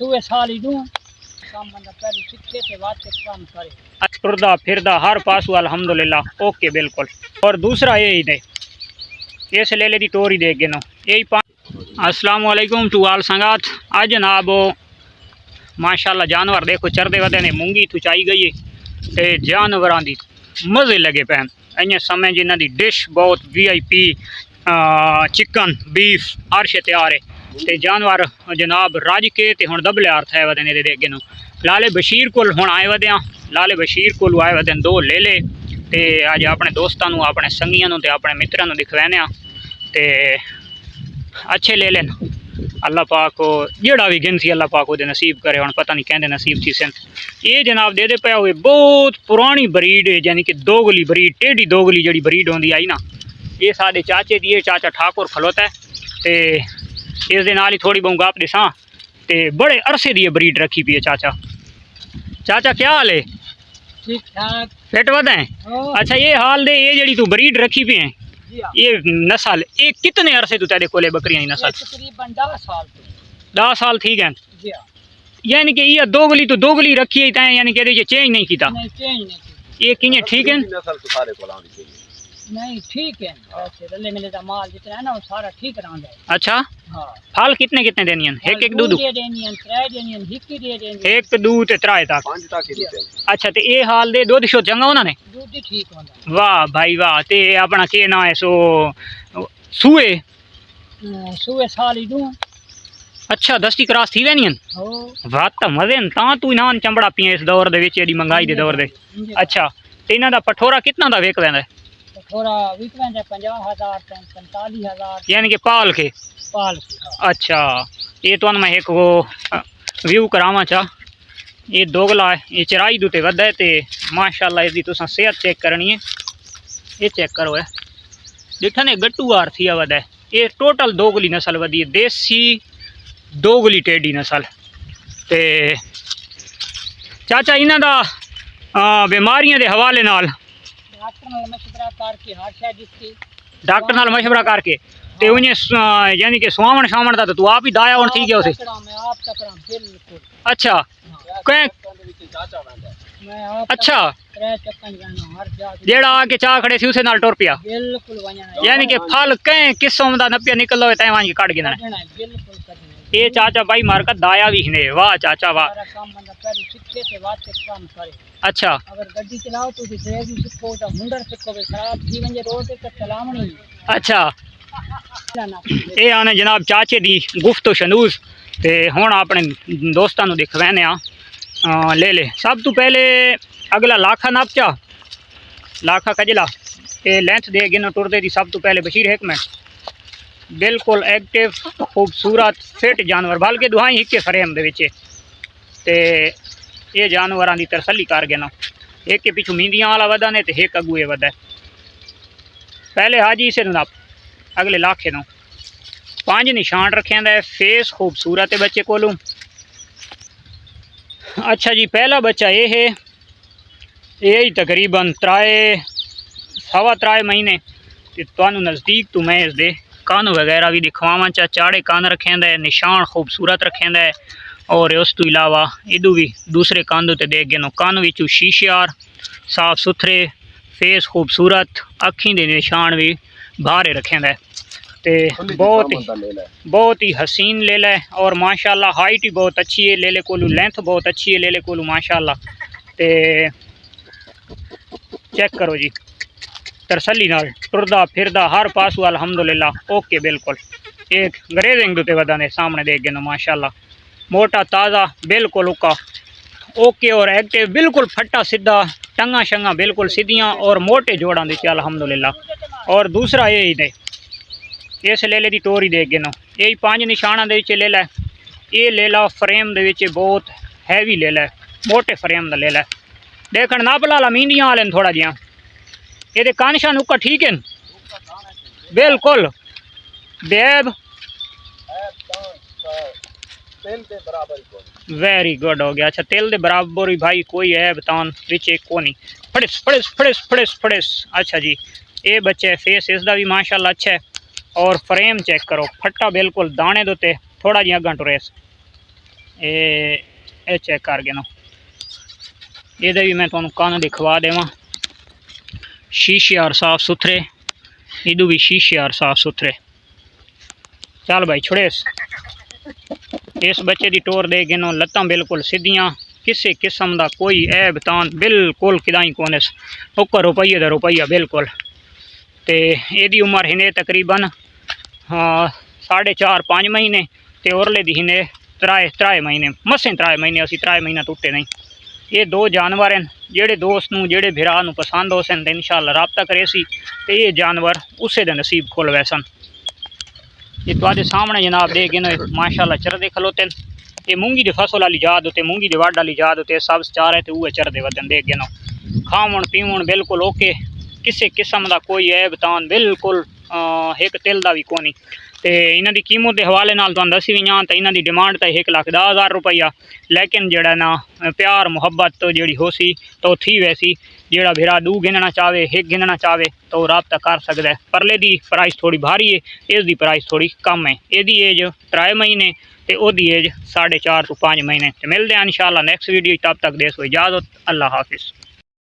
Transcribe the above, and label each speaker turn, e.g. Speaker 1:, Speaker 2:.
Speaker 1: तू साल ही दूं काम बंदा पहले सीखे ते बाद के काम करे
Speaker 2: टुरदा फिरदा हर पासू अल्हम्दुलिल्लाह ओके बिल्कुल। और दूसरा यही दे इस लेले दी टोरी दे गिनो यही अस्सलाम वालेकुम टू आल संगात। अज जनाब माशाल्लाह जानवर देखो चरदे वदे ने मूंगी तू चाई गई है ते जानवरां दी मज़े लगे पैन इं समय जिन्हां दी डिश बहुत VIP चिकन बीफ हर शे तैयार है ते जानवर जनाब रज के ते हुण दबलियार थे वदे ने दे गिनो लाले बशीर कोल हुण आए वदे लाले बशीर कोल आए वदे दो ले ले ते अज अपने दोस्तां नूं अपने संगियां नूं ते अपने मित्रां नूं दिखवाने ते अच्छे ले लेन अल्लाह पाक को जेड़ा भी गिनसी अल्लाह पाक वो नसीब करे हुण पता नहीं कहंदे नसीब थी सन। ये जनाब दे पे हुए बहुत पुरानी ब्रीड है यानी कि दोगली ब्रीड टेढ़ी दोगली जी ब्रीड होंदी आई ना ये साडे चाचे दी है चाचा ठाकुर खलोता है ते इस दे नाल ही थोड़ी बहुत गप दिसां ते बड़े अरसे दी ब्रीड रखी पी है चाचा। चाचा क्या हाल है?
Speaker 1: ठीक ठाक
Speaker 2: फिट वद है? अच्छा ये हाल दे ये जड़ी तू ब्रीड रखी पी है ये नस्ल ये कितने अरसे तू तेरे कोले बकरियां की नस्ल?
Speaker 1: तकरीबन 10 साल
Speaker 2: 10 साल ठीक है
Speaker 1: जी हां।
Speaker 2: यानी कि ये दोगली तो दोगली रखी है तैं यानी कि ये चेंज नहीं कीता?
Speaker 1: नहीं चेंज नहीं की
Speaker 2: ये किने ठीक है?
Speaker 1: नस्ल तो सारे कोल आंदी चाहिए नहीं ठीक है ऐसे रले मिले दा माल जितना है ना वो सारा ठीक रहंदा है।
Speaker 2: अच्छा
Speaker 1: हां
Speaker 2: फल कितने कितने देनियन? एक एक दूध
Speaker 1: दे देनियन त्रै देनियन हिक्की दे देनियन
Speaker 2: एक दूध ते त्रै तक 5 तक। अच्छा ते ये हाल दे दूध शो चंगा होना ने?
Speaker 1: दूध ही ठीक होंदा।
Speaker 2: वाह भाई वाह ते अपना के ना है सो सूए
Speaker 1: सूए साल ही दूं।
Speaker 2: अच्छा 10 क्रॉस थी वेनियन? वाह तो मजे ता तू नान चंबड़ा पिए इस दौर दे विच एडी महंगाई दे दौर दे। अच्छा ते इना दा पठोरा कितना दा वेक वेंदा?
Speaker 1: पठोरा विक वेंदा 50,000 45,000
Speaker 2: यानी कि पाल के
Speaker 1: हाँ।
Speaker 2: अच्छा ये तो मैं एक वो व्यू करावा चा ये दोगला है ये चराई दूते वध है ते माशाल्लाह इसकी तुसा सेहत चेक करनी है ये चेक करो है दिखा ने गट्टू आर थी वध है ये टोटल दोगली नस्ल वधी है देसी दोगली टेढ़ी नस्ल ते चाचा इन्हां दा बीमारियां दे हवाले नाल डॉक्टर नाल मशवरा करके ते उन्हें यानी कि सुआवण शावण दा तो तू आप ही दाया होण ठीक है उसे? अच्छा कहीं अच्छा जेड़ा आके चाह खड़े सी उसे नाल टुर पिया यानी कि फल कहीं किस्म दा नपिया निकल होवे तै वांगी काट गिना ये चाचा भाई मारका दाया भी ने वाह चाचा वाह। अच्छा
Speaker 1: अगर गड्डी चलाओ तो ड्राइविंग सीखो तो मुंडर सीखो खराब जी वंजे रोड ते चलावणी।
Speaker 2: अच्छा ये आने जनाब चाचे दी गुफ्तो शनूज ते हुण अपने दोस्तां नूं दिखवाने ले ले सब तो पहले अगला लाखा नापचा लाखा कजला ये लेंथ दे गिनो टुरदे दी सब तो पहले बशीर एक मिनट बिल्कुल एक्टिव खूबसूरत फिट जानवर बल्कि दुआई हिक्के फ्रेम दे विच ते ये जानवरां दी तरसली कर गिनो एक के पिछू मींदियां वाला वदा ने ते एक अगुए वदा पहले हाजी से नाप अगले लाखे नो 5 निशान रखे है फेस खूबसूरत है बच्चे कोलू। अच्छा जी पहला बच्चा ये है यही तकरीबन 3.5 महीने तो नज़दीक तो मैं इस दे कान वगैरह भी दिखवावा चा चाड़े कान रखे निशान खूबसूरत रखे और उस तो इलावा इदू भी दूसरे कान ते देख गए कान विचू शीशियार साफ सुथरे फेस खूबसूरत अखी के निशान भी बाहर रखे ते बहुत ही हसीन ले ले और माशाल्लाह हाइट ही बहुत अच्छी है ले ले कोलू लेंथ बहुत अच्छी है ले ले कोलू माशाल्लाह ते चेक करो जी तरसली नाल टुरदा फिरदा हर पासू अल्हम्दुलिल्लाह ओके बिल्कुल एक ग्रेजिंग दुते वदा ने सामने देख गए माशाल्लाह मोटा ताज़ा बिल्कुल उका ओके और एक्टिव बिल्कुल फट्टा सीधा टंगा शंगा बिल्कुल सीधियाँ और मोटे जोड़ा दी अल्हम्दुलिल्लाह। और दूसरा यही दे इस लेले दी टोरी देख गए यही 5 निशाना दे ले लै ये ले ला फ्रेम दे विच बहुत हैवी ले लै मोटे फ्रेम दा ले लै देखण नाप ला मींदियां वाले थोड़ा जिहा ये कान शान उका ठीक है बिल्कुल बेब वेरी गुड हो गया। अच्छा तेल दे बराबर ही भाई कोई है बतान विच एक को नहीं फड़िस फड़िस फड़िस फड़िस फड़िस। अच्छा जी ये बच्चे फेस इसका भी माशाल्लाह अच्छा है और फ्रेम चेक करो फट्टा बिल्कुल दाने दोते थोड़ा जी अगं टुरेस ये चेक कर गए ना ये भी मैं तुहानू कन दिखवा देवां शीशे और साफ सुथरे इदू भी शीशे और साफ सुथरे। चल भाई छुड़ेस इस बच्चे की टोर दे गिनो लत्तां बिल्कुल सीधियां किसी किस्म का कोई ऐब तान बिल्कुल किदाई कोने उकर रुपये का रुपया बिल्कुल। तो यदी उम्र हिने तकरीबन 4.5-5 महीने तो उरले दी हिने 3 महीने मसें 3 महीने असी 3 महीना टुटे नहीं। ये 2 जानवर हैं जेड़े दोस्त नूं जेड़े भिरा नूं पसंद हो सन इंशाअल्लाह रबता करे सी ते ये जानवर उसे दे नसीब खुल वैसन। ये तुहाडे सामने जनाब दे गिनो माशाअल्लाह चरदे खलोते ये मूंगी दी फसल वाली जात होते मूंगी दी वाड वाली जात होते सब चार है तो वह चरदे वदन दे गिनो खावन पीवन बिल्कुल ओके किसी किस्म का कोई ऐब तान बिल्कुल एक तिल का भी कोनी। तो इन्हां दी कीमत के हवाले नाल तुहानूं दसी भी हाँ तो इन्हां दी डिमांड तो 1,10,000 रुपया लेकिन जड़ा ना प्यार मुहब्बत तो जी हो सी तो थी वैसी जेड़ा भिरा 2 गिनना चाहे 1 गिनना चाहे तो रबता कर सकता है। परले दी प्राइस थोड़ी भारी है इसकी प्राइस थोड़ी कम है यदी एज 3 महीने तो वही एज 4.5 to 5 महीने। तो मिलते हैं इंशाअल्लाह नेक्स्ट वीडियो तब तक दे सो इजाज़त अल्लाह हाफिज़।